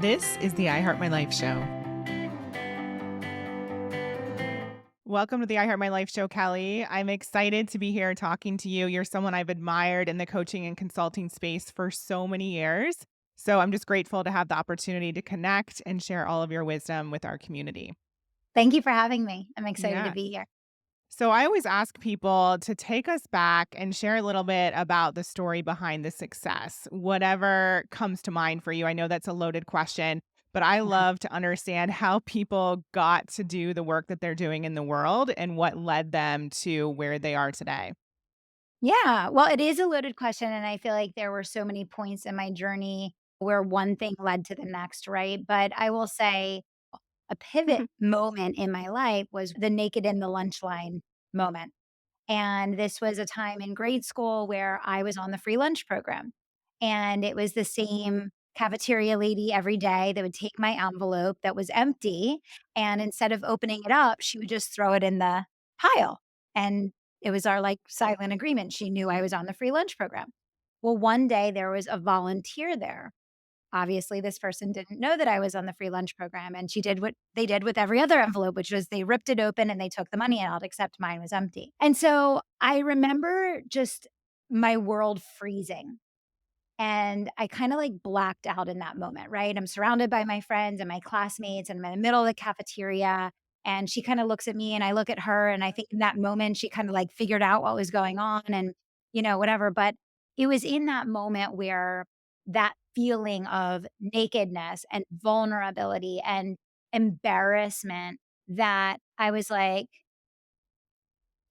This is the I Heart My Life show. Welcome to the I Heart My Life show, Kelly. I'm excited to be here talking to you. You're someone I've admired in the coaching and consulting space for so many years. So I'm just grateful to have the opportunity to connect and share all of your wisdom with our community. Thank you for having me. I'm excited to Yeah. be here. So I always ask people to take us back and share a little bit about the story behind the success, whatever comes to mind for you. I know that's a loaded question, but I love to understand how people got to do the work that they're doing in the world and what led them to where they are today. Yeah, well, it is a loaded question, and I feel like there were so many points in my journey where one thing led to the next, right? But I will say a pivot moment in my life was the naked in the lunch line moment. And this was a time in grade school where I was on the free lunch program. And it was the same cafeteria lady every day that would take my envelope that was empty. And instead of opening it up, she would just throw it in the pile. And it was our like silent agreement. She knew I was on the free lunch program. Well, one day there was a volunteer there. Obviously, this person didn't know that I was on the free lunch program, and she did what they did with every other envelope, which was they ripped it open and they took the money out, except mine was empty. And so I remember just my world freezing. And I kind of like blacked out in that moment, right? I'm surrounded by my friends and my classmates, and I'm in the middle of the cafeteria. And she kind of looks at me and I look at her. And I think in that moment, she kind of like figured out what was going on and, whatever. But it was in that moment where that feeling of nakedness and vulnerability and embarrassment that I was like,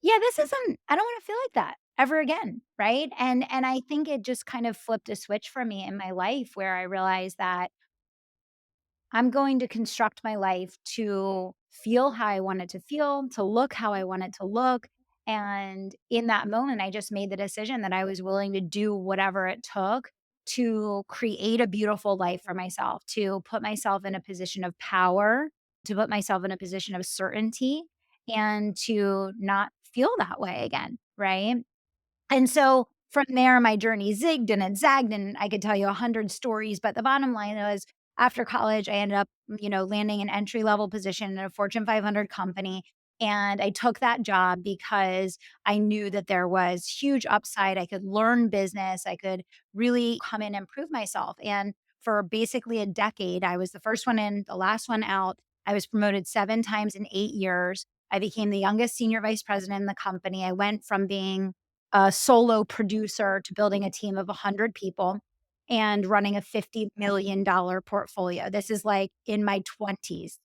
yeah, I don't wanna feel like that ever again, right? And I think it just kind of flipped a switch for me in my life where I realized that I'm going to construct my life to feel how I want it to feel, to look how I want it to look, and in that moment, I just made the decision that I was willing to do whatever it took to create a beautiful life for myself, to put myself in a position of power, to put myself in a position of certainty, and to not feel that way again, right? And so from there, my journey zigged and it zagged, and I could tell you 100 stories. But the bottom line was after college, I ended up, landing an entry level position in a Fortune 500 company. And I took that job because I knew that there was huge upside. I could learn business, I could really come in and prove myself. And for basically a decade, I was the first one in, the last one out. I was promoted 7 times in 8 years. I became the youngest senior vice president in the company. I went from being a solo producer to building a team of 100 people and running a $50 million portfolio. This is like in my 20s.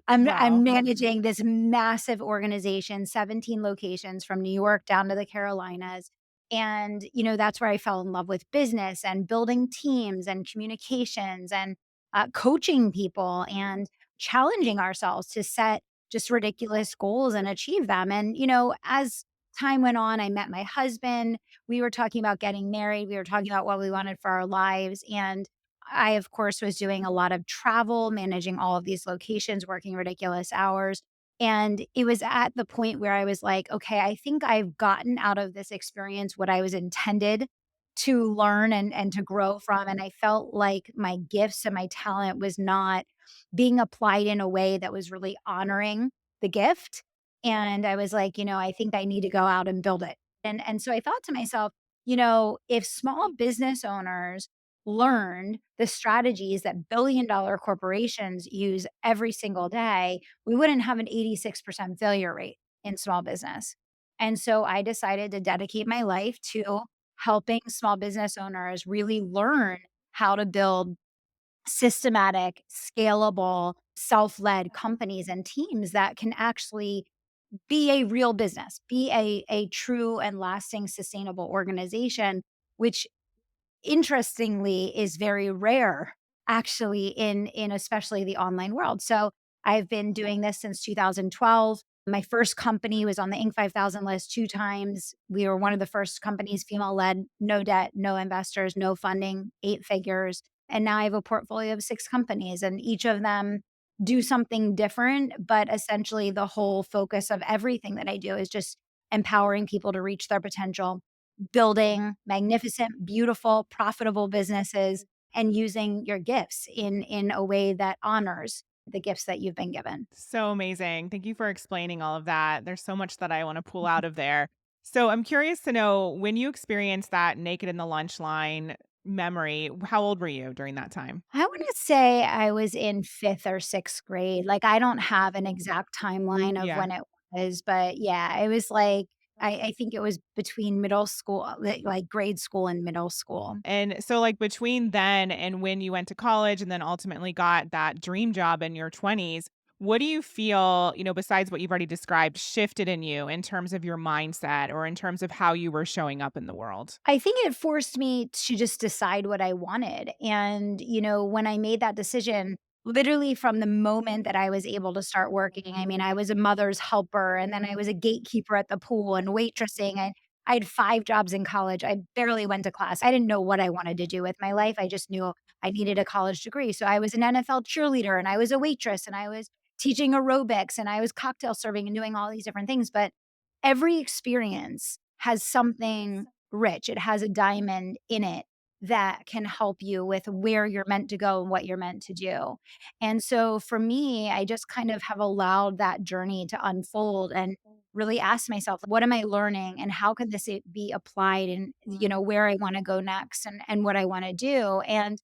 I'm Wow. managing this massive organization, 17 locations from New York down to the Carolinas. And, that's where I fell in love with business and building teams and communications and coaching people and challenging ourselves to set just ridiculous goals and achieve them. And, as time went on, I met my husband. We were talking about getting married. We were talking about what we wanted for our lives. And I, of course, was doing a lot of travel, managing all of these locations, working ridiculous hours. And it was at the point where I was like, okay, I think I've gotten out of this experience what I was intended to learn and to grow from. And I felt like my gifts and my talent was not being applied in a way that was really honoring the gift. And I was like, I think I need to go out and build it. And so I thought to myself, if small business owners learned the strategies that billion-dollar corporations use every single day, we wouldn't have an 86% failure rate in small business. And so I decided to dedicate my life to helping small business owners really learn how to build systematic, scalable, self-led companies and teams that can actually be a real business, be a true and lasting sustainable organization, which interestingly is very rare actually in especially the online world. So I've been doing this since 2012. My first company was on the Inc. 5000 list 2 times. We were one of the first companies female led, no debt, no investors, no funding, 8 figures. And now I have a portfolio of 6 companies, and each of them do something different. But essentially, the whole focus of everything that I do is just empowering people to reach their potential, building magnificent, beautiful, profitable businesses, and using your gifts in a way that honors the gifts that you've been given. So amazing. Thank you for explaining all of that. There's so much that I want to pull out of there. So I'm curious to know when you experienced that naked in the lunch line memory, how old were you during that time? I wanna say I was in 5th or 6th grade, like, I don't have an exact timeline of Yeah. when it was, but yeah, it was like I think it was between middle school, like, grade school and middle school. And so, like, between then and when you went to college and then ultimately got that dream job in your 20s, what do you feel, besides what you've already described, shifted in you in terms of your mindset or in terms of how you were showing up in the world? I think it forced me to just decide what I wanted, and, when I made that decision, literally from the moment that I was able to start working, I mean, I was a mother's helper, and then I was a gatekeeper at the pool and waitressing, and I had 5 jobs in college. I barely went to class. I didn't know what I wanted to do with my life. I just knew I needed a college degree, so I was an NFL cheerleader, and I was a waitress, and I was teaching aerobics, and I was cocktail serving and doing all these different things, but every experience has something rich. It has a diamond in it that can help you with where you're meant to go and what you're meant to do. And so for me, I just kind of have allowed that journey to unfold and really ask myself, what am I learning and how can this be applied and where I want to go next and what I want to do. And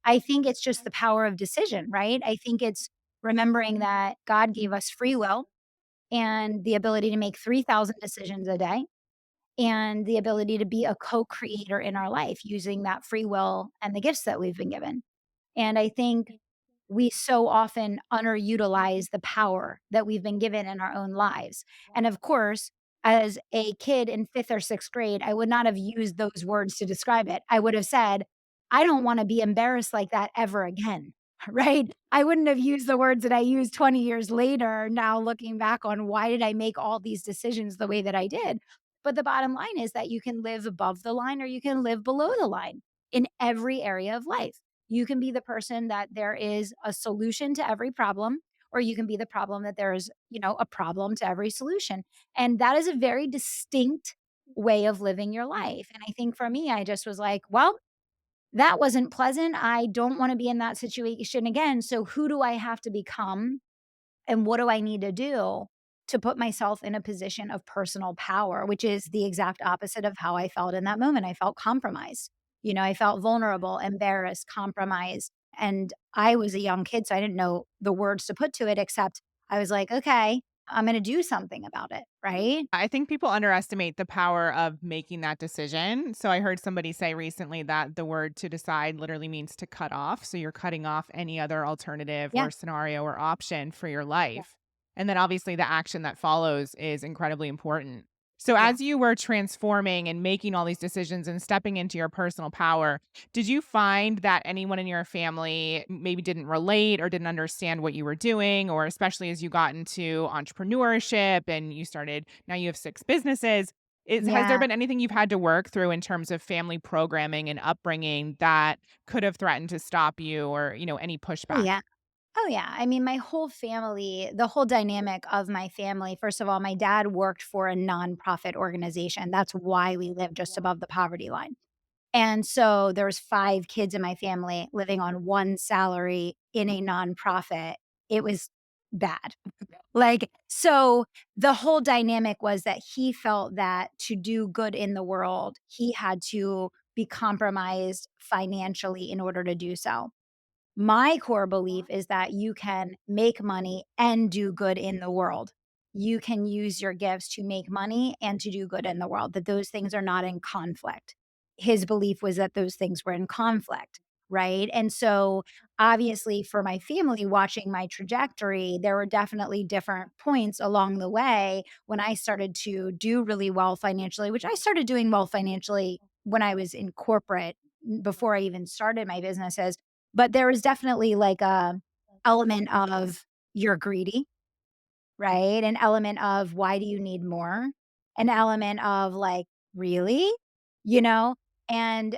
I think it's just the power of decision, right? I think it's remembering that God gave us free will and the ability to make 3,000 decisions a day and the ability to be a co-creator in our life using that free will and the gifts that we've been given. And I think we so often underutilize the power that we've been given in our own lives. And of course, as a kid in 5th or 6th grade, I would not have used those words to describe it. I would have said, I don't want to be embarrassed like that ever again. Right? I wouldn't have used the words that I used 20 years later, now looking back on why did I make all these decisions the way that I did. But the bottom line is that you can live above the line or you can live below the line in every area of life. You can be the person that there is a solution to every problem, or you can be the problem that there is, a problem to every solution. And that is a very distinct way of living your life. And I think for me, I just was like, well, that wasn't pleasant. I don't want to be in that situation again. So who do I have to become and what do I need to do to put myself in a position of personal power, which is the exact opposite of how I felt in that moment. I felt compromised. I felt vulnerable, embarrassed, compromised. And I was a young kid, so I didn't know the words to put to it, except I was like, okay, I'm going to do something about it. Right. I think people underestimate the power of making that decision. So I heard somebody say recently that the word to decide literally means to cut off. So you're cutting off any other alternative Yeah. or scenario or option for your life. And then obviously the action that follows is incredibly important. So Yeah. as you were transforming and making all these decisions and stepping into your personal power, did you find that anyone in your family maybe didn't relate or didn't understand what you were doing? Or especially as you got into entrepreneurship and now you have 6 businesses. Has there Yeah. been anything you've had to work through in terms of family programming and upbringing that could have threatened to stop you or, any Oh, pushback? yeah. Oh, yeah. I mean, my whole family, the whole dynamic of my family, first of all, my dad worked for a nonprofit organization. That's why we live just above the poverty line. And so there's 5 kids in my family living on one salary in a nonprofit. It was bad. Like, so the whole dynamic was that he felt that to do good in the world, he had to be compromised financially in order to do so. My core belief is that you can make money and do good in the world. You can use your gifts to make money and to do good in the world, that those things are not in conflict. His belief was that those things were in conflict, right? And so, obviously, for my family watching my trajectory, there were definitely different points along the way when I started to do really well financially, which I started doing well financially when I was in corporate before I even started my businesses, but there was definitely like a element of you're greedy, right? An element of why do you need more? An element of like, really? You know? And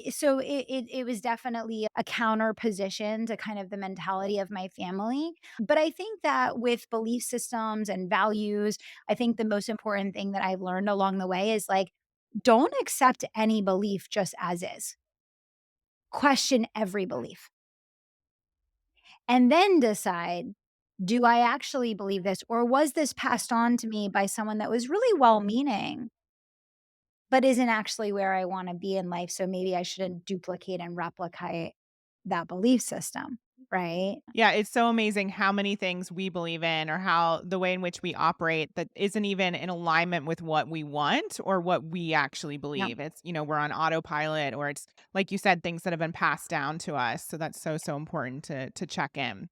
so it was definitely a counter position to kind of the mentality of my family. But I think that with belief systems and values, I think the most important thing that I've learned along the way is like, don't accept any belief just as is, question every belief, and then decide, do I actually believe this? Or was this passed on to me by someone that was really well meaning, but isn't actually where I want to be in life? So maybe I shouldn't duplicate and replicate that belief system. Right. Yeah, it's so amazing how many things we believe in or how the way in which we operate that isn't even in alignment with what we want or what we actually Yeah, believe. It's, we're on autopilot or it's like you said, things that have been passed down to us. So that's so, so important to check in.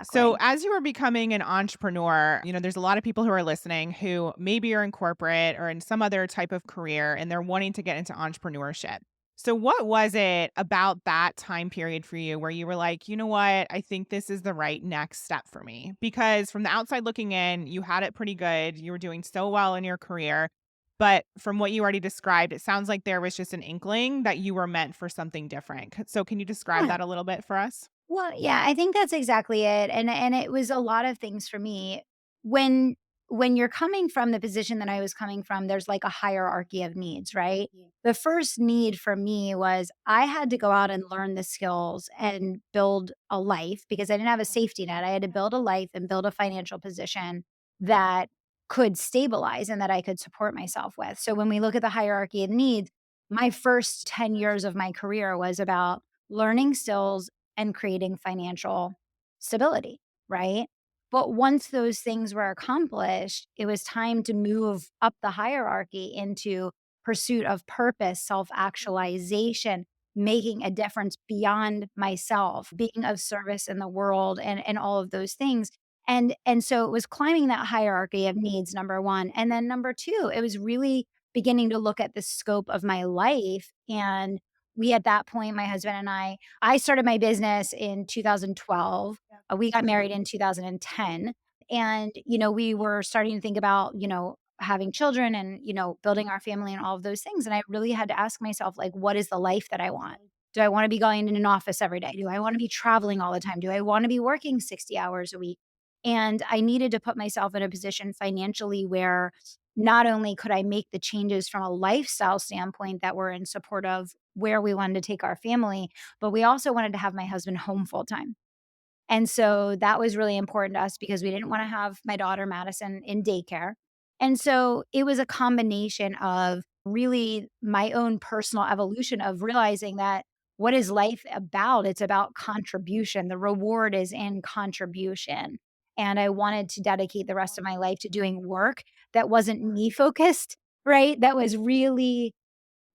So, exactly. as you are becoming an entrepreneur, there's a lot of people who are listening who maybe are in corporate or in some other type of career and they're wanting to get into entrepreneurship. So, what was it about that time period for you where you were like, you know what? I think this is the right next step for me? Because from the outside looking in, you had it pretty good. You were doing so well in your career. But from what you already described, it sounds like there was just an inkling that you were meant for something different. So, can you describe Yeah. that a little bit for us? Well, yeah, I think that's exactly it, and it was a lot of things for me. When when you're coming from the position that I was coming from, there's like a hierarchy of needs, right? Yeah. The first need for me was I had to go out and learn the skills and build a life because I didn't have a safety net. I had to build a life and build a financial position that could stabilize and that I could support myself with. So when we look at the hierarchy of needs, my first 10 years of my career was about learning skills and creating financial stability, right? But once those things were accomplished, it was time to move up the hierarchy into pursuit of purpose, self actualization, making a difference beyond myself, being of service in the world, and all of those things. And so it was climbing that hierarchy of needs, number one. And then number two, it was really beginning to look at the scope of my life. And we, at that point, my husband and I started my business in 2012. We got married in 2010. And, we were starting to think about, having children and, building our family and all of those things. And I really had to ask myself, like, what is the life that I want? Do I want to be going in an office every day? Do I want to be traveling all the time? Do I want to be working 60 hours a week? And I needed to put myself in a position financially where not only could I make the changes from a lifestyle standpoint that were in support of where we wanted to take our family, but we also wanted to have my husband home full time. And so that was really important to us because we didn't wanna have my daughter Madison in daycare. And so it was a combination of really my own personal evolution of realizing that what is life about? It's about contribution. The reward is in contribution. And I wanted to dedicate the rest of my life to doing work that wasn't me focused, right? That was really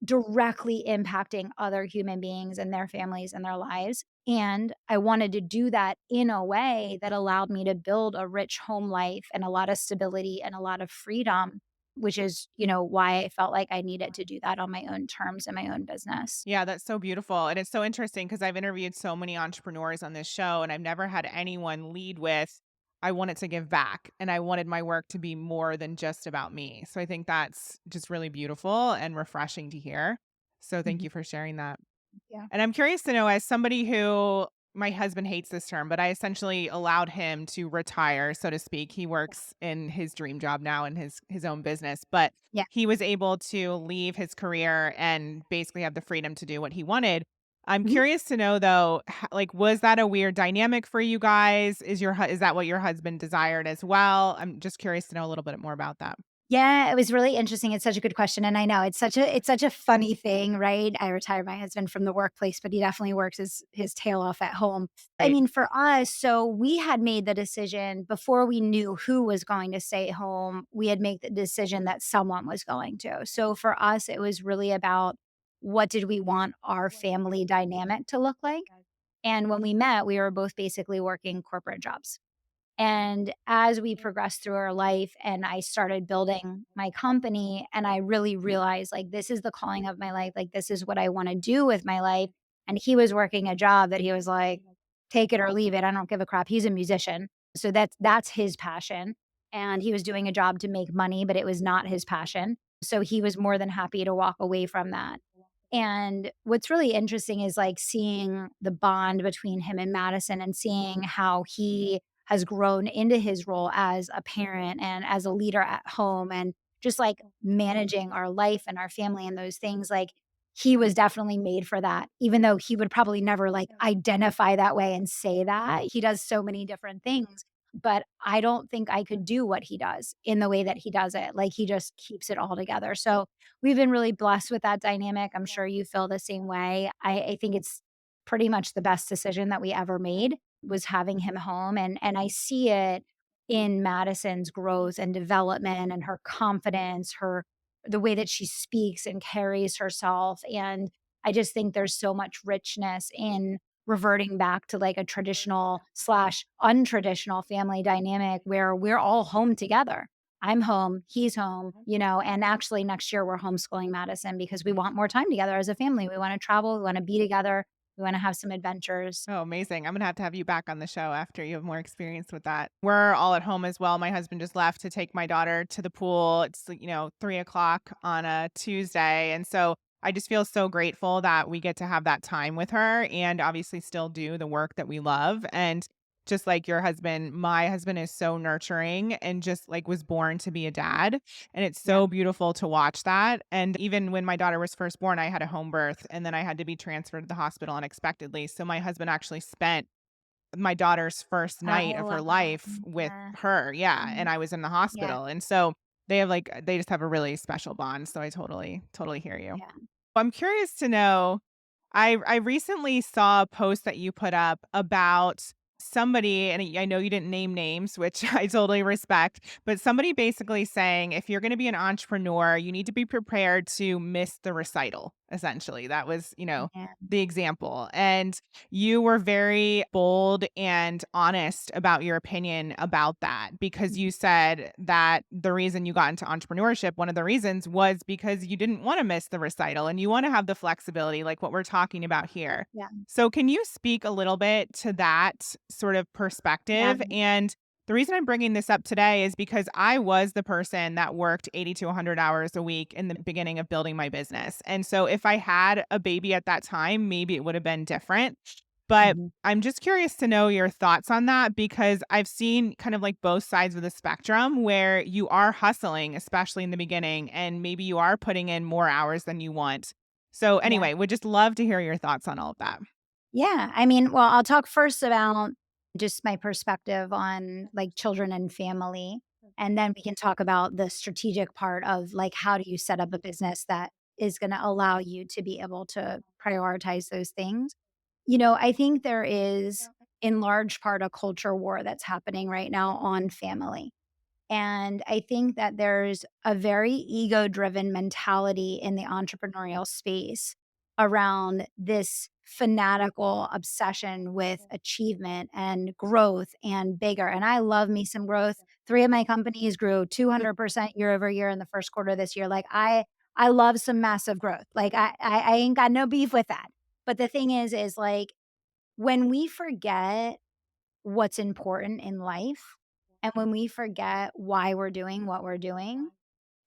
directly impacting other human beings and their families and their lives. And I wanted to do that in a way that allowed me to build a rich home life and a lot of stability and a lot of freedom, which is, why I felt like I needed to do that on my own terms in my own business. Yeah, that's so beautiful. And it's so interesting because I've interviewed so many entrepreneurs on this show, and I've never had anyone lead with, I wanted to give back and I wanted my work to be more than just about me. So I think that's just really beautiful and refreshing to hear. So thank Mhm. you for sharing that. Yeah. And I'm curious to know, as somebody who my husband hates this term, but I essentially allowed him to retire, so to speak. He works in his dream job now in his own business, but Yeah. he was able to leave his career and basically have the freedom to do what he wanted. I'm Mhm. curious to know though, like, was that a weird dynamic for you guys? Is that what your husband desired as well? I'm just curious to know a little bit more about that. Yeah, it was really interesting. It's such a good question, and I know it's such a funny thing, right? I retired my husband from the workplace, but he definitely works his tail off at home. I Right. mean, for us, so we had made the decision before we knew who was going to stay home. We had made the decision that someone was going to. So for us, it was really about what did we want our family dynamic to look like? And when we met, we were both basically working corporate jobs. And as we progressed through our life and I started building my company and I really realized like this is the calling of my life, like this is what I want to do with my life. And he was working a job that he was like, take it or leave it. I don't give a crap. He's a musician. So that's his passion. And he was doing a job to make money, but it was not his passion. So he was more than happy to walk away from that. And what's really interesting is like seeing the bond between him and Madison and seeing how he has grown into his role as a parent and as a leader at home and just like managing our life and our family and those things. Like he was definitely made for that, even though he would probably never, like, identify that way and say that. He does so many different things, but I don't think I could do what he does in the way that he does it. Like, he just keeps it all together. So, we've been really blessed with that dynamic. I'm sure you feel the same way. I think it's pretty much the best decision that we ever made was having him home, and I see it in Madison's growth and development and her confidence, her the way that she speaks and carries herself, and I just think there's so much richness in reverting back to, like, a traditional/untraditional slash untraditional family dynamic where we're all home together. I'm home, he's home, and actually next year we're homeschooling Madison because we want more time together as a family. We wanna travel, we wanna be together, we wanna have some adventures. Oh, amazing. I'm gonna have you back on the show after you have more experience with that. We're all at home as well. My husband just left to take my daughter to the pool. It's, 3 o'clock on a Tuesday. And so I just feel so grateful that we get to have that time with her and obviously still do the work that we love. And just like your husband, my husband is so nurturing and just like was born to be a dad. And it's Yeah. so beautiful to watch that. And even when my daughter was first born, I had a home birth and then I had to be transferred to the hospital unexpectedly. So my husband actually spent my daughter's first night Oh, of her wow. life with Yeah. her. Yeah. And Mhm. I was in the Yeah. hospital. And so they just have a really special bond. So I totally hear you. Yeah. I'm curious to know, I recently saw a post that you put up about somebody, and I know you didn't name names, which I totally respect, but somebody basically saying if you're going to be an entrepreneur, you need to be prepared to miss the recital. Essentially, that was, Yeah. the example. And you were very bold and honest about your opinion about that because Mhm. you said that the reason you got into entrepreneurship, one of the reasons was because you didn't want to miss the recital and you want to have the flexibility, like what we're talking about here. Yeah. So, can you speak a little bit to that sort of Yeah. perspective? And the reason I'm bringing this up today is because I was the person that worked 80 to 100 hours a week in the beginning of building my business. And so, if I had a baby at that time, maybe it would have been different. But Mhm. I'm just curious to know your thoughts on that because I've seen kind of like both sides of the spectrum where you are hustling, especially in the beginning, and maybe you are putting in more hours than you want. So, Yeah. anyway, would just love to hear your thoughts on all of that. Yeah, I mean, well, I'll talk first about just my perspective on, like, children and family, and then we can talk about the strategic part of, like, how do you set up a business that is gonna allow you to be able to prioritize those things. I think there is, in large part, a culture war that's happening right now on family. And I think that there's a very ego driven mentality in the entrepreneurial space around this fanatical obsession with achievement and growth and bigger. And I love me some growth. Three of my companies grew 200% year over year in the first quarter this year. Like I love some massive growth. Like I ain't got no beef with that. But the thing is like when we forget what's important in life. And when we forget why we're doing what we're doing,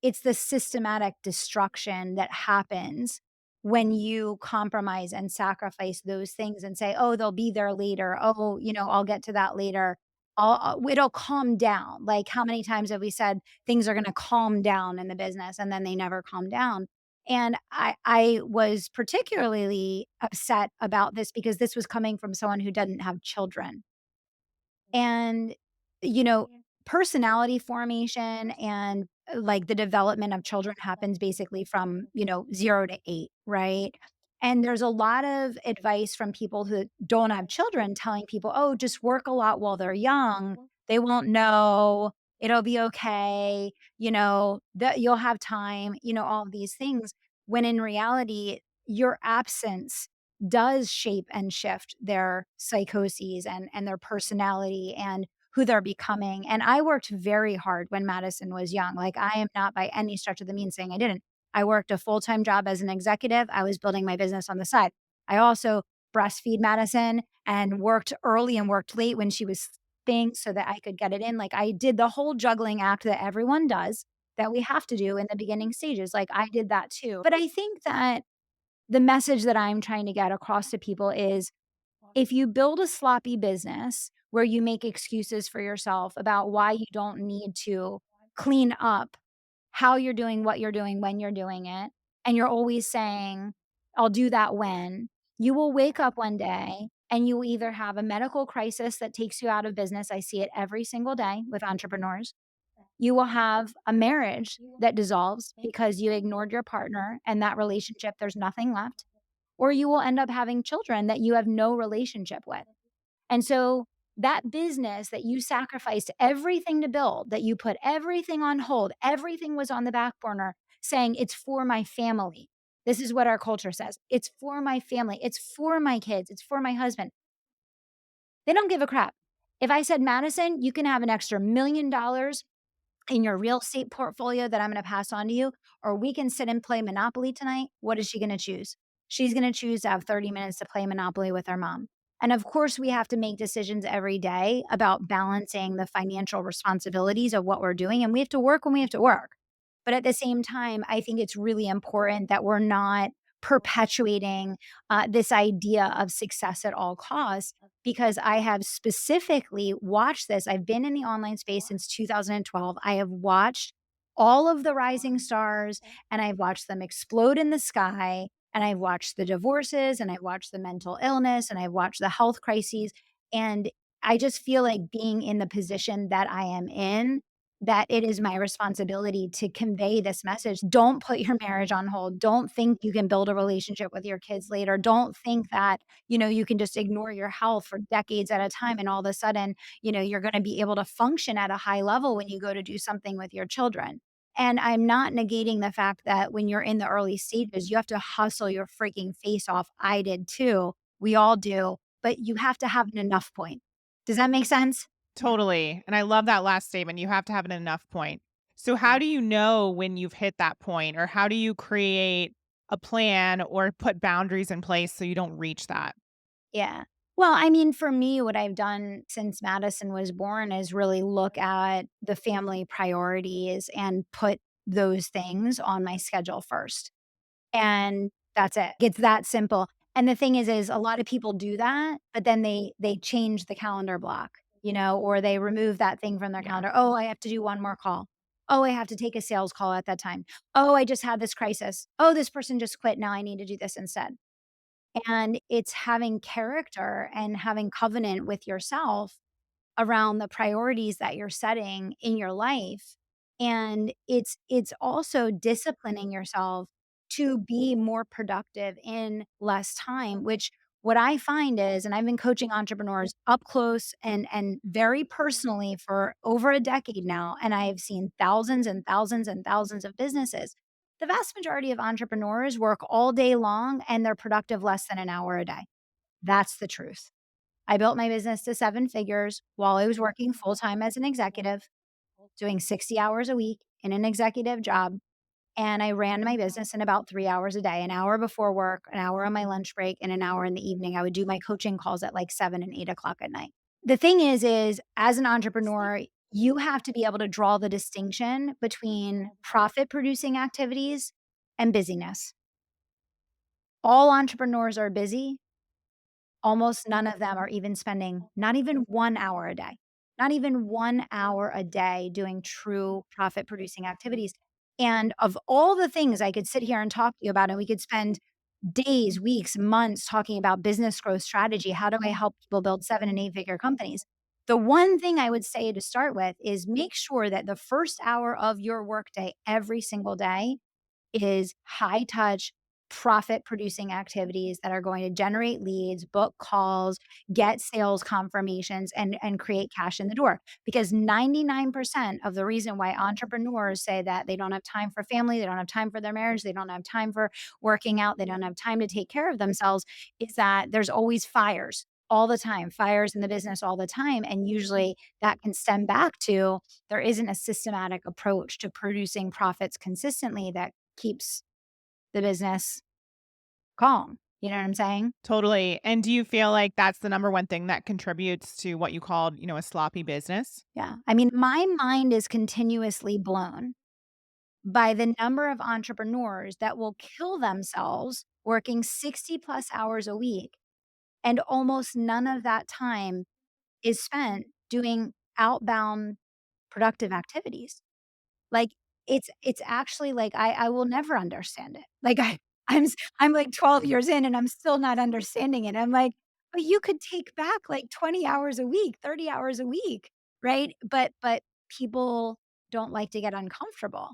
it's the systematic destruction that happens when you compromise and sacrifice those things and say, "Oh, they'll be there later. Oh, I'll get to that later. It'll calm down." Like, how many times have we said things are going to calm down in the business and then they never calm down? And I was particularly upset about this because this was coming from someone who doesn't have children. And, you know, personality formation and, like, the development of children happens basically from, 0 to 8, right? And there's a lot of advice from people who don't have children telling people, "Oh, just work a lot while they're young. They won't know. It'll be okay. That you'll have time," all of these things. When in reality, your absence does shape and shift their psychoses and their personality and who they're becoming. And I worked very hard when Madison was young. Like, I am not by any stretch of the means saying I didn't. I worked a full-time job as an executive. I was building my business on the side. I also breastfeed Madison and worked early and worked late when she was sleeping so that I could get it in. Like, I did the whole juggling act that everyone does, that we have to do in the beginning stages. Like, I did that too. But I think that the message that I'm trying to get across to people is if you build a sloppy business where you make excuses for yourself about why you don't need to clean up how you're doing what you're doing when you're doing it, and you're always saying, I'll do that when you will wake up one day and you will either have a medical crisis that takes you out of business. I see it every single day with entrepreneurs. You will have a marriage that dissolves because you ignored your partner and that relationship, there's nothing left. Or you will end up having children that you have no relationship with. And so that business that you sacrificed everything to build, that you put everything on hold, everything was on the back burner, saying, "It's for my family." This is what our culture says. "It's for my family. It's for my kids. It's for my husband." They don't give a crap. If I said, "Madison, you can have an extra $1,000,000 in your real estate portfolio that I'm gonna pass on to you, or we can sit and play Monopoly tonight," what is she gonna choose? She's gonna choose to have 30 minutes to play Monopoly with her mom. And of course, we have to make decisions every day about balancing the financial responsibilities of what we're doing, and we have to work when we have to work. But at the same time, I think it's really important that we're not perpetuating this idea of success at all costs, because I have specifically watched this. I've been in the online space since 2012. I have watched all of the rising stars and I've watched them explode in the sky. And I've watched the divorces and I've watched the mental illness and I've watched the health crises. And I just feel like being in the position that I am in, that it is my responsibility to convey this message. Don't put your marriage on hold. Don't think you can build a relationship with your kids later. Don't think that, you can just ignore your health for decades at a time and all of a sudden, you're going to be able to function at a high level when you go to do something with your children. And I'm not negating the fact that when you're in the early stages, you have to hustle your freaking face off. I did too. We all do, but you have to have an enough point. Does that make sense? Yeah. Totally, and I love that last statement, you have to have an enough point. So how Yeah. do you know when you've hit that point, or how do you create a plan or put boundaries in place so you don't reach that? Yeah. Well, I mean, for me, what I've done since Madison was born is really look at the family priorities and put those things on my schedule first. And that's it. It's that simple. And the thing is a lot of people do that, but then they change the calendar block, or they remove that thing from their Yeah. calendar. "Oh, I have to do one more call. Oh, I have to take a sales call at that time. Oh, I just had this crisis. Oh, this person just quit. Now I need to do this instead." And it's having character and having covenant with yourself around the priorities that you're setting in your life. And it's also disciplining yourself to be more productive in less time, which what I find is, and I've been coaching entrepreneurs up close and very personally for over a decade now, and I've seen thousands and thousands and thousands of businesses. The vast majority of entrepreneurs work all day long and they're productive less than an hour a day. That's the truth. I built my business to 7 figures while I was working full time as an executive, doing 60 hours a week in an executive job. And I ran my business in about 3 hours a day, an hour before work, an hour on my lunch break, and an hour in the evening. I would do my coaching calls at like 7 and 8 o'clock at night. The thing is as an entrepreneur, you have to be able to draw the distinction between profit producing activities and busyness. All entrepreneurs are busy. Almost none of them are even spending not even 1 hour a day, not even 1 hour a day doing true profit producing activities. And of all the things I could sit here and talk to you about, and we could spend days, weeks, months talking about business growth strategy. How do I help people build 7 and 8 figure companies? The one thing I would say to start with is make sure that the first hour of your workday every single day is high touch, profit producing activities that are going to generate leads, book calls, get sales confirmations, and create cash in the door. Because 99% of the reason why entrepreneurs say that they don't have time for family, they don't have time for their marriage, they don't have time for working out, they don't have time to take care of themselves is that there's always fires all the time, fires in the business all the time. And usually that can stem back to there isn't a systematic approach to producing profits consistently that keeps the business calm. You know what I'm saying? Totally, and do you feel like that's the number one thing that contributes to what you called, a sloppy business? Yeah. I mean, my mind is continuously blown by the number of entrepreneurs that will kill themselves working 60 plus hours a week. And almost none of that time is spent doing outbound productive activities. Like it's actually like I will never understand it. Like I'm like 12 years in and I'm still not understanding it. I'm like, "But you could take back like 20 hours a week, 30 hours a week," right? But people don't like to get uncomfortable.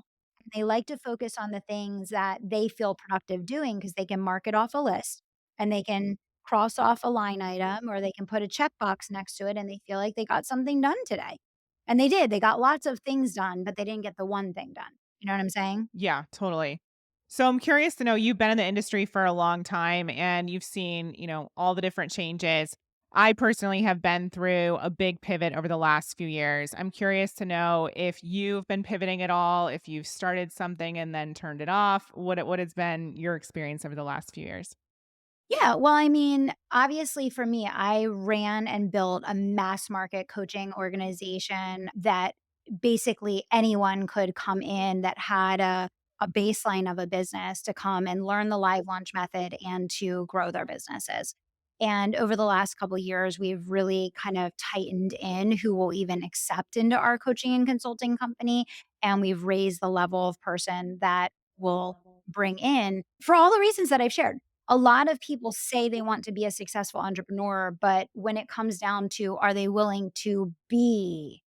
They like to focus on the things that they feel productive doing because they can mark it off a list and they can cross off a line item or they can put a checkbox next to it and they feel like they got something done today. And they did. They got lots of things done, but they didn't get the one thing done. You know what I'm saying? Yeah, totally. So I'm curious to know, you've been in the industry for a long time and you've seen, all the different changes. I personally have been through a big pivot over the last few years. I'm curious to know if you've been pivoting at all, if you've started something and then turned it off. What has been your experience over the last few years? Yeah, well, I mean, obviously for me, I ran and built a mass market coaching organization that basically anyone could come in that had a baseline of a business to come and learn the live launch method and to grow their businesses. And over the last couple years, we've really kind of tightened in who will even accept into our coaching and consulting company. And we've raised the level of person that will bring in for all the reasons that I've shared. A lot of people say they want to be a successful entrepreneur, but when it comes down to are they willing to be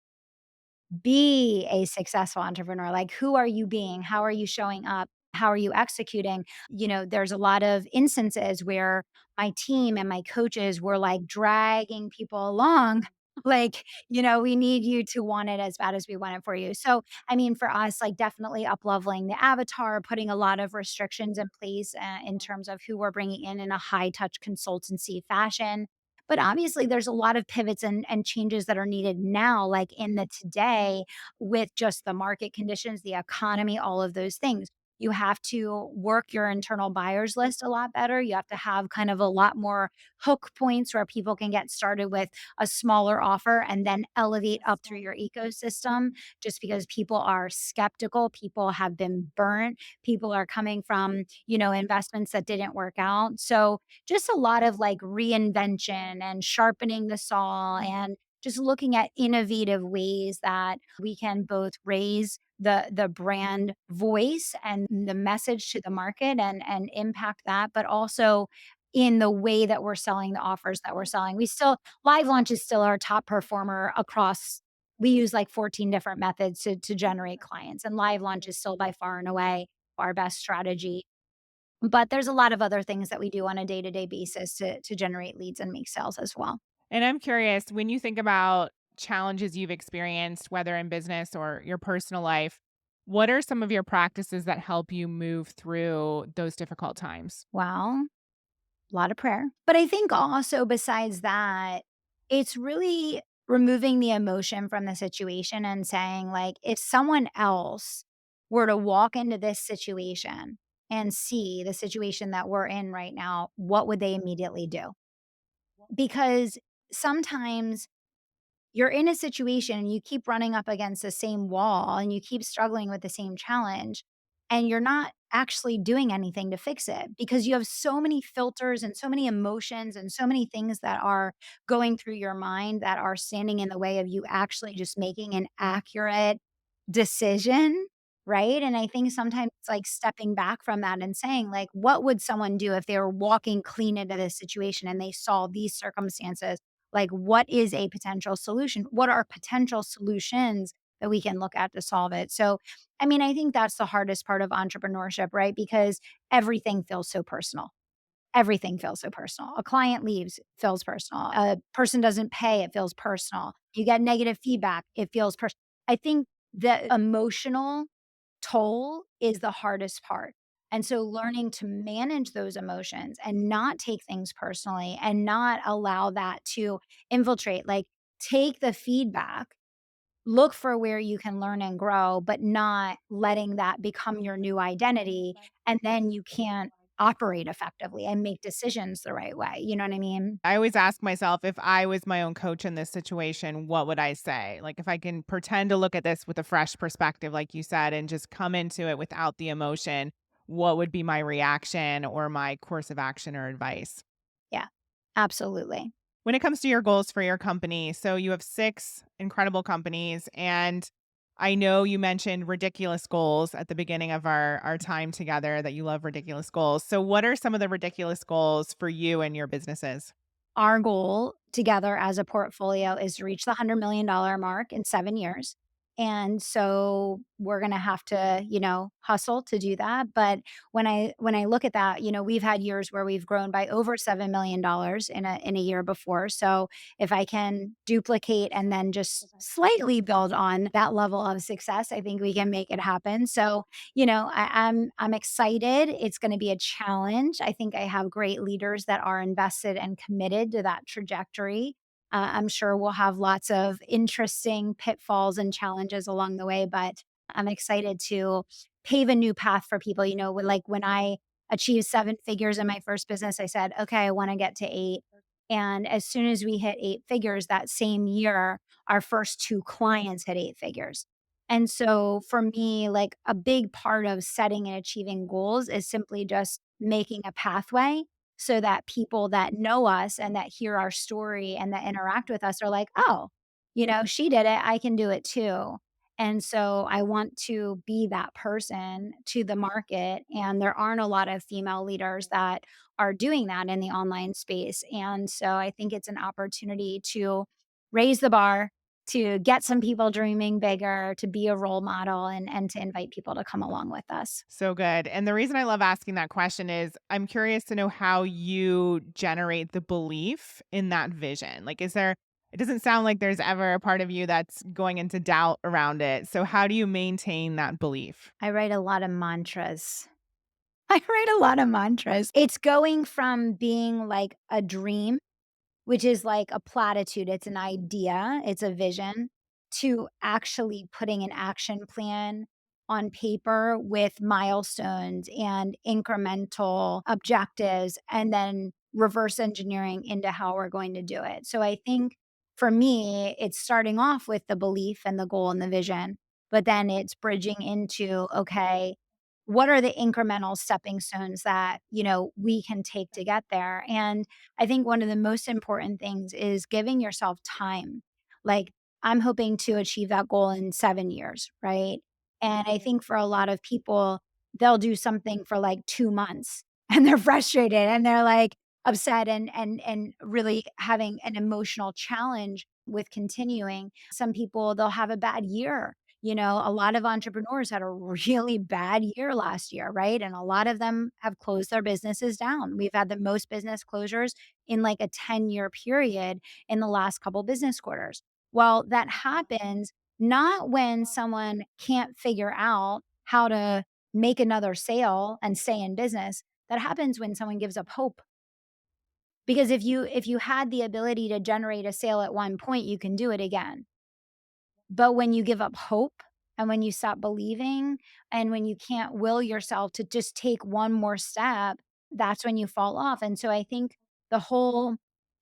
a successful entrepreneur. Like, who are you being? How are you showing up? How are you executing? There's a lot of instances where my team and my coaches were like dragging people along. Like, we need you to want it as bad as we want it for you. So, I mean, for us, like definitely up leveling the avatar, putting a lot of restrictions in place in terms of who we're bringing in a high touch consultancy fashion, but obviously, there's a lot of pivots and changes that are needed now, like in the today, with just the market conditions, the economy, all of those things. You have to work your internal buyers list a lot better. You have to have kind of a lot more hook points where people can get started with a smaller offer and then elevate up through your ecosystem just because people are skeptical. People have been burnt. People are coming from, investments that didn't work out. So, just a lot of like reinvention and sharpening the saw and just looking at innovative ways that we can both raise the brand voice and the message to the market and impact that, but also in the way that we're selling the offers that we're selling. We still live launch is still our top performer across. We use like 14 different methods to generate clients, and live launch is still by far and away our best strategy, but there's a lot of other things that we do on a day-to-day basis to generate leads and make sales as well. And I'm curious, when you think about challenges you've experienced, whether in business or your personal life, what are some of your practices that help you move through those difficult times? Well, a lot of prayer. But I think also besides that, it's really removing the emotion from the situation and saying, like, if someone else were to walk into this situation and see the situation that we're in right now, what would they immediately do? Because sometimes you're in a situation and you keep running up against the same wall and you keep struggling with the same challenge and you're not actually doing anything to fix it because you have so many filters and so many emotions and so many things that are going through your mind that are standing in the way of you actually just making an accurate decision, right? And I think sometimes it's like stepping back from that and saying like, what would someone do if they were walking clean into this situation and they saw these circumstances? Like, what is a potential solution? What are potential solutions that we can look at to solve it? So, I mean, I think that's the hardest part of entrepreneurship, right? Because everything feels so personal. Everything feels so personal. A client leaves, feels personal. A person doesn't pay, it feels personal. You get negative feedback, it feels personal. I think the emotional toll is the hardest part. And so learning to manage those emotions and not take things personally and not allow that to infiltrate, like take the feedback, look for where you can learn and grow, but not letting that become your new identity. And then you can't operate effectively and make decisions the right way. You know what I mean? I always ask myself, if I was my own coach in this situation, what would I say? Like, if I can pretend to look at this with a fresh perspective, like you said, and just come into it without the emotion, what would be my reaction or my course of action or advice? Yeah, absolutely. When it comes to your goals for your company, so you have 6 incredible companies, and I know you mentioned ridiculous goals at the beginning of our time together, that you love ridiculous goals. So what are some of the ridiculous goals for you and your businesses? Our goal together as a portfolio is to reach the $100 million mark in 7 years. And so we're gonna have to, hustle to do that. But when I look at that, we've had years where we've grown by over $7 million in a year before. So if I can duplicate and then just slightly build on that level of success, I think we can make it happen. So I'm excited. It's going to be a challenge. I think I have great leaders that are invested and committed to that trajectory. I'm sure we'll have lots of interesting pitfalls and challenges along the way, but I'm excited to pave a new path for people. Like when I achieved 7 figures in my first business, I said, okay, I want to get to 8. And as soon as we hit 8 figures that same year, our first 2 clients hit 8 figures. And so for me, like a big part of setting and achieving goals is simply just making a pathway so that people that know us and that hear our story and that interact with us are like, oh, she did it. I can do it too. And so I want to be that person to the market. And there aren't a lot of female leaders that are doing that in the online space. And so I think it's an opportunity to raise the bar, to get some people dreaming bigger, to be a role model, and to invite people to come along with us. So good. And the reason I love asking that question is I'm curious to know how you generate the belief in that vision. Like, it doesn't sound like there's ever a part of you that's going into doubt around it. So, how do you maintain that belief? I write a lot of mantras. I write a lot of mantras. It's going from being like a dream, which is like a platitude, it's an idea, it's a vision, to actually putting an action plan on paper with milestones and incremental objectives, and then reverse engineering into how we're going to do it. So I think for me, it's starting off with the belief and the goal and the vision, but then it's bridging into, okay, what are the incremental stepping stones that, we can take to get there? And I think one of the most important things is giving yourself time. Like, I'm hoping to achieve that goal in 7 years, right? And I think for a lot of people, they'll do something for like 2 months and they're frustrated and they're like upset and really having an emotional challenge with continuing. Some people, they'll have a bad year. A lot of entrepreneurs had a really bad year last year, right? And a lot of them have closed their businesses down. We've had the most business closures in like a 10-year period in the last couple business quarters. Well, that happens not when someone can't figure out how to make another sale and stay in business. That happens when someone gives up hope. Because if you had the ability to generate a sale at one point, you can do it again. But when you give up hope and when you stop believing and when you can't will yourself to just take one more step, that's when you fall off. And so I think the whole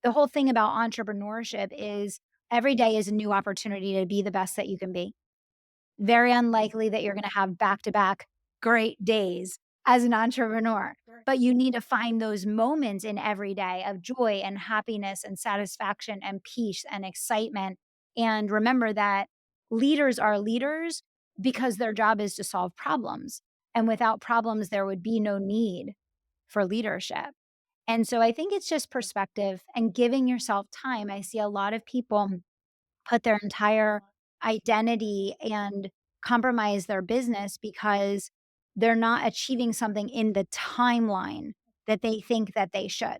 the whole thing about entrepreneurship is every day is a new opportunity to be the best that you can be. Very unlikely that you're gonna have back-to-back great days as an entrepreneur, but you need to find those moments in every day of joy and happiness and satisfaction and peace and excitement, and remember that leaders are leaders because their job is to solve problems, and without problems, there would be no need for leadership. And so I think it's just perspective and giving yourself time. I see a lot of people put their entire identity and compromise their business because they're not achieving something in the timeline that they think that they should.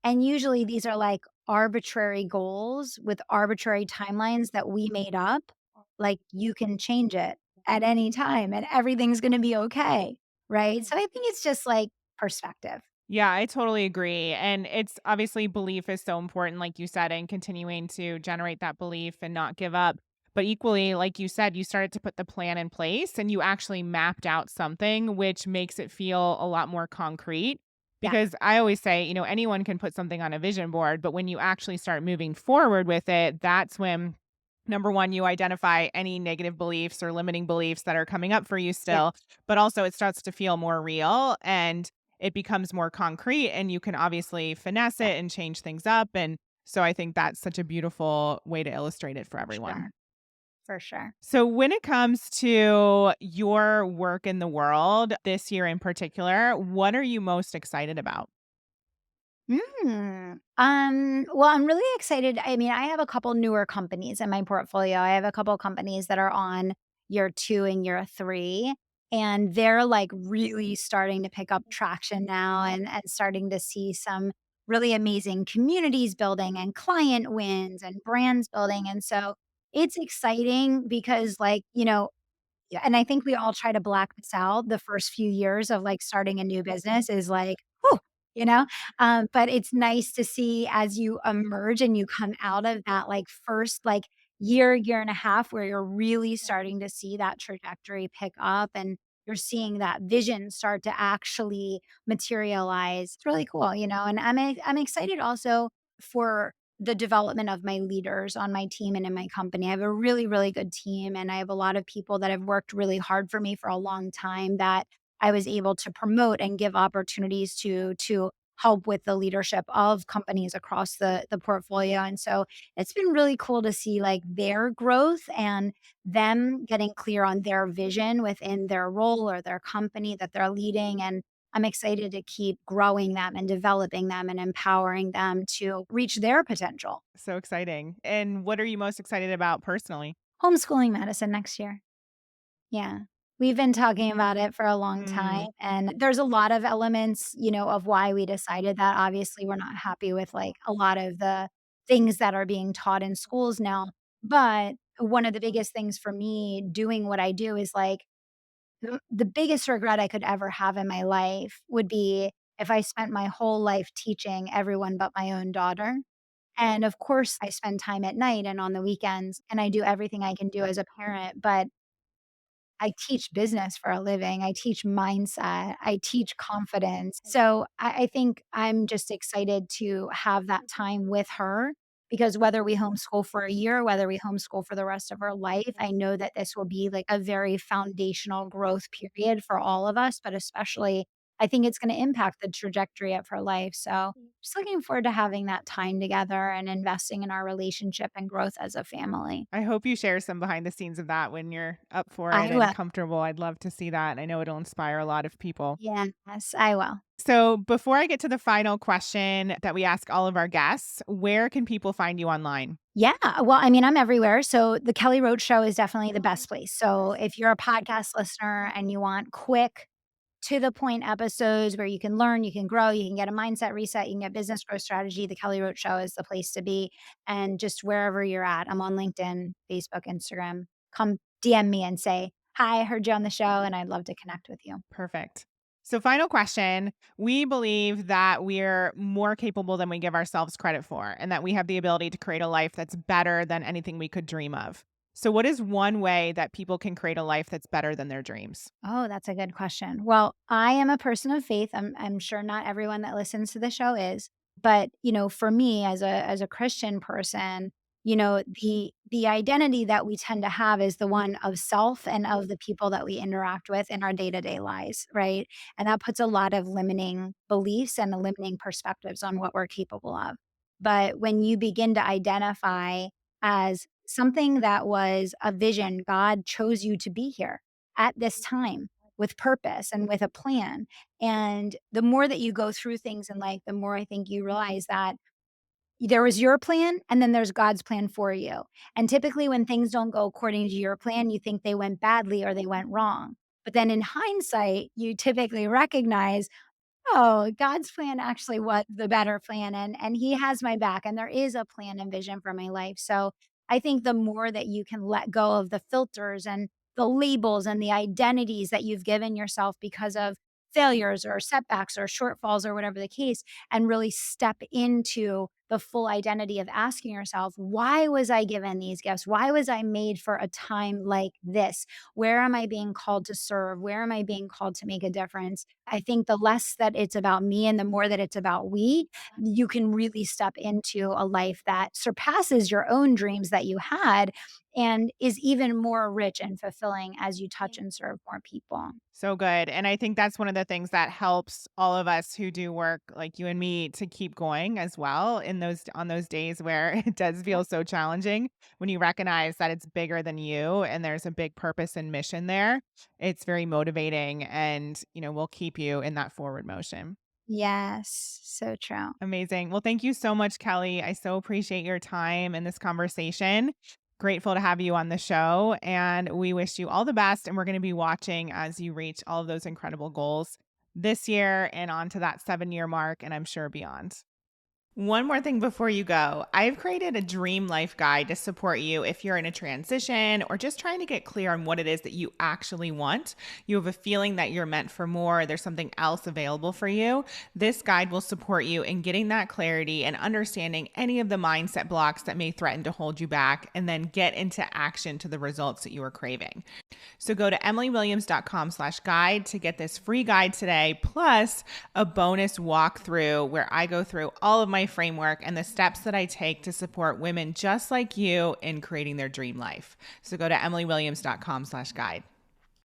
And usually these are like arbitrary goals with arbitrary timelines that we made up. Like you can change it at any time and everything's going to be okay. Right. So I think it's just like perspective. Yeah, I totally agree. And it's obviously belief is so important, like you said, and continuing to generate that belief and not give up. But equally, like you said, you started to put the plan in place and you actually mapped out something, which makes it feel a lot more concrete. Yeah. Because I always say, anyone can put something on a vision board, but when you actually start moving forward with it, that's when number one, you identify any negative beliefs or limiting beliefs that are coming up for you Yeah. still, but also it starts to feel more real and it becomes more concrete and you can obviously finesse Yeah. it and change things up. And so I think that's such a beautiful way to illustrate it for For everyone. sure. for sure. So, when it comes to your work in the world this year in particular, what are you most excited about? Well, I'm really excited. I mean, I have a couple newer companies in my portfolio. I have a couple companies that are on year 2 and year 3, and they're, like, really starting to pick up traction now and starting to see some really amazing communities building and client wins and brands building, and so it's exciting because, like, yeah, and I think we all try to black this out. The first few years of, like, starting a new business is like, whew, you know? But it's nice to see as you emerge and you come out of that, like, first, like, year and a half where you're really starting to see that trajectory pick up and you're seeing that vision start to actually materialize. It's really cool, and I'm excited also for the development of my leaders on my team and in my company. I have a really, really good team, and I have a lot of people that have worked really hard for me for a long time that I was able to promote and give opportunities to help with the leadership of companies across the portfolio. And so it's been really cool to see like their growth and them getting clear on their vision within their role or their company that they're leading. And I'm excited to keep growing them and developing them and empowering them to reach their potential. So exciting. And what are you most excited about personally? Homeschooling Madison next year. Yeah. We've been talking about it for a long time, Mm, and there's a lot of elements, of why we decided that. Obviously, we're not happy with, like, a lot of the things that are being taught in schools now, but one of the biggest things for me doing what I do is, like, the biggest regret I could ever have in my life would be if I spent my whole life teaching everyone but my own daughter. And of course, I spend time at night and on the weekends, and I do everything I can do as a parent, but I teach business for a living. I teach mindset. I teach confidence. So I think I'm just excited to have that time with her because whether we homeschool for a year, whether we homeschool for the rest of our life, I know that this will be like a very foundational growth period for all of us, but especially I think it's going to impact the trajectory of her life. So just looking forward to having that time together and investing in our relationship and growth as a family. I hope you share some behind the scenes of that when you're up for it I and will. comfortable. I'd love to see that. I know it'll inspire a lot of people. Yes, I will. So, before I get to the final question that we ask all of our guests, where can people find you online? Yeah, well, I mean, I'm everywhere, so the Kelly Roach Show is definitely the best place. So if you're a podcast listener and you want quick, to the point episodes where you can learn, you can grow, you can get a mindset reset, you can get business growth strategy, the Kelly Roach Show is the place to be. And just wherever you're at, I'm on LinkedIn, Facebook, Instagram. Come DM me and say, "Hi, I heard you on the show," and I'd love to connect with you. Perfect. So, final question. We believe that we're more capable than we give ourselves credit for, and that we have the ability to create a life that's better than anything we could dream of. So, what is one way that people can create a life that's better than their dreams? Oh, that's a good question. Well, I am a person of faith. I'm sure not everyone that listens to the show is, but for me as a Christian person, the identity that we tend to have is the one of self and of the people that we interact with in our day-to-day lives, right? And that puts a lot of limiting beliefs and limiting perspectives on what we're capable of. But when you begin to identify as something that was a vision, God chose you to be here at this time with purpose and with a plan. And the more that you go through things in life, the more I think you realize that there was your plan and then there's God's plan for you. And typically, when things don't go according to your plan, you think they went badly or they went wrong. But then in hindsight, you typically recognize, oh, God's plan actually was the better plan, and he has my back, and there is a plan and vision for my life. So, I think the more that you can let go of the filters and the labels and the identities that you've given yourself because of failures or setbacks or shortfalls or whatever the case, and really step into the full identity of asking yourself, why was I given these gifts? Why was I made for a time like this? Where am I being called to serve? Where am I being called to make a difference? I think the less that it's about me and the more that it's about we, you can really step into a life that surpasses your own dreams that you had and is even more rich and fulfilling as you touch and serve more people. So good. And I think that's one of the things that helps all of us who do work like you and me to keep going as well in in those on those days where it does feel so challenging, when you recognize that it's bigger than you and there's a big purpose and mission there, it's very motivating and, will keep you in that forward motion. Yes, so true. Amazing. Well, thank you so much, Kelly. I so appreciate your time in this conversation. Grateful to have you on the show. And we wish you all the best. And we're going to be watching as you reach all of those incredible goals this year and on to that 7-year mark, and I'm sure beyond. One more thing before you go. I've created a dream life guide to support you if you're in a transition or just trying to get clear on what it is that you actually want. You have a feeling that you're meant for more, there's something else available for you. This guide will support you in getting that clarity and understanding any of the mindset blocks that may threaten to hold you back, and then get into action to the results that you are craving. So go to emilywilliams.com/guide to get this free guide today, plus a bonus walkthrough where I go through all of my framework and the steps that I take to support women just like you in creating their dream life. So go to emilywilliams.com/guide.